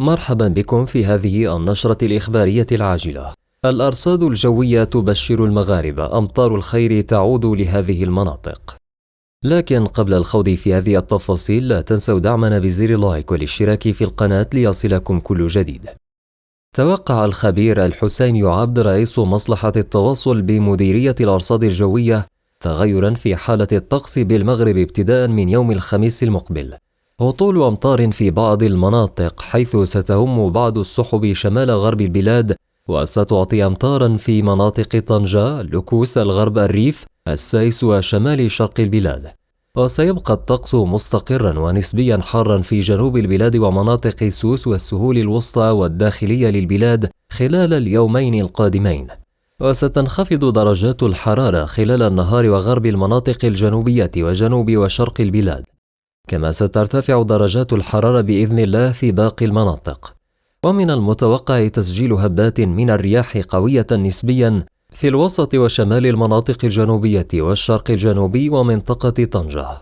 مرحبا بكم في هذه النشرة الإخبارية العاجلة. الأرصاد الجوية تبشر المغاربة أمطار الخير تعود لهذه المناطق. لكن قبل الخوض في هذه التفاصيل لا تنسوا دعمنا بزر لايك والاشتراك في القناة ليصلكم كل جديد. توقع الخبير الحسين عبد رئيس مصلحة التواصل بمديرية الأرصاد الجوية تغيرا في حالة الطقس بالمغرب ابتداء من يوم الخميس المقبل، هطول أمطار في بعض المناطق حيث ستهم بعض السحب شمال غرب البلاد، وستعطي أمطارا في مناطق طنجة، لكوس، الغرب، الريف، السايس وشمال شرق البلاد. وسيبقى الطقس مستقرا ونسبيا حارا في جنوب البلاد ومناطق سوس والسهول الوسطى والداخلية للبلاد خلال اليومين القادمين. وستنخفض درجات الحرارة خلال النهار وغرب المناطق الجنوبية وجنوب وشرق البلاد، كما سترتفع درجات الحرارة بإذن الله في باقي المناطق. ومن المتوقع تسجيل هبات من الرياح قوية نسبيا في الوسط وشمال المناطق الجنوبية والشرق الجنوبي ومنطقة طنجة.